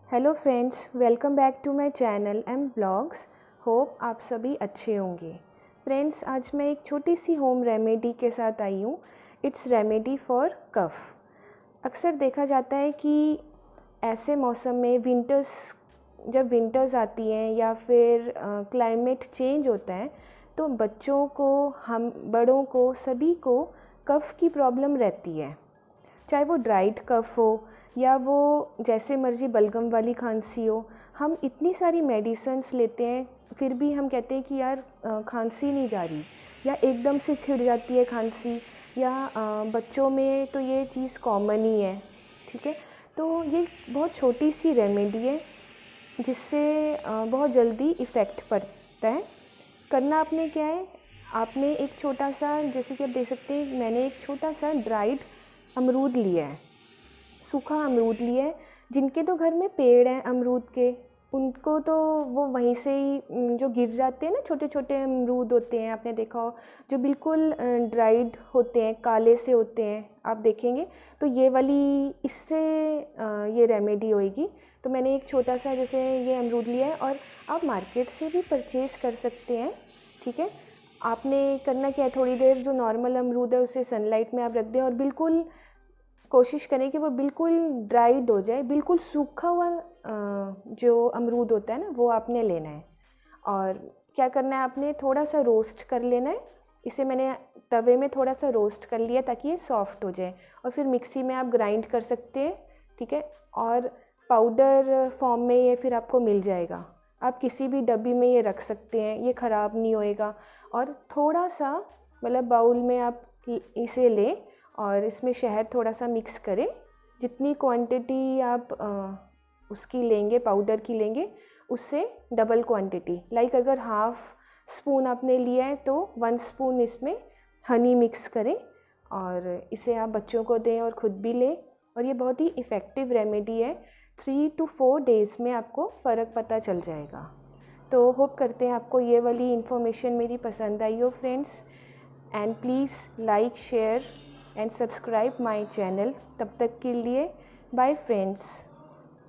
Hello friends, welcome back to my channel M blogs. Hope आप सभी अच्छे होंगे। फ्रेंड्स, आज मैं एक छोटी सी होम रेमेडी के साथ आई हूँ। It's remedy for cough. अक्सर देखा जाता है कि ऐसे मौसम में जब विंटर्स आती हैं या फिर क्लाइमेट चेंज होता है तो बच्चों को, हम बड़ों को, सभी को कफ की प्रॉब्लम रहती है। चाहे वो ड्राइड कफ हो या वो जैसे मर्जी बलगम वाली खांसी हो। हम इतनी सारी मेडिसिन्स लेते हैं, फिर भी हम कहते हैं कि यार खांसी नहीं जा रही, या एकदम से छिड़ जाती है खांसी, या बच्चों में तो ये चीज़ कॉमन ही है। ठीक है, तो ये बहुत छोटी सी रेमेडी है जिससे बहुत जल्दी इफ़ेक्ट पड़ता है। करना आपने क्या है, आपने एक छोटा सा, जैसे कि आप देख सकते हैं, मैंने एक छोटा सा ड्राइड अमरूद लिया है, सूखा अमरूद लिया है। जिनके तो घर में पेड़ हैं अमरूद के, उनको तो वो वहीं से ही जो गिर जाते हैं ना, छोटे छोटे अमरूद होते हैं, आपने देखा हो, जो बिल्कुल ड्राइड होते हैं, काले से होते हैं, आप देखेंगे। तो ये वाली, इससे ये रेमेडी होएगी। तो मैंने एक छोटा सा जैसे ये अमरूद लिया है, और आप मार्केट से भी परचेज़ कर सकते हैं। ठीक है, आपने करना क्या है, थोड़ी देर जो नॉर्मल अमरूद है उसे सनलाइट में आप रख दें, और बिल्कुल कोशिश करें कि वो बिल्कुल ड्राइड हो जाए। बिल्कुल सूखा हुआ जो अमरूद होता है ना, वो आपने लेना है। और क्या करना है, आपने थोड़ा सा रोस्ट कर लेना है। इसे मैंने तवे में थोड़ा सा रोस्ट कर लिया ताकि ये सॉफ्ट हो जाए, और फिर मिक्सी में आप ग्राइंड कर सकते हैं। ठीक है, और पाउडर फॉर्म में ये फिर आपको मिल जाएगा। आप किसी भी डब्बी में ये रख सकते हैं, ये ख़राब नहीं होएगा। और थोड़ा सा, मतलब बाउल में आप इसे लें और इसमें शहद थोड़ा सा मिक्स करें। जितनी क्वांटिटी आप उसकी लेंगे, पाउडर की लेंगे, उससे डबल क्वांटिटी। लाइक अगर हाफ़ स्पून आपने लिया है तो 1 स्पून इसमें हनी मिक्स करें, और इसे आप बच्चों को दें और ख़ुद भी लें। और ये बहुत ही इफ़ेक्टिव रेमेडी है। 3 to 4 डेज़ में आपको फ़र्क पता चल जाएगा। तो होप करते हैं आपको ये वाली इन्फॉर्मेशन मेरी पसंद आई हो friends. And please like, share and subscribe my channel. तब तक के लिए बाय फ्रेंड्स।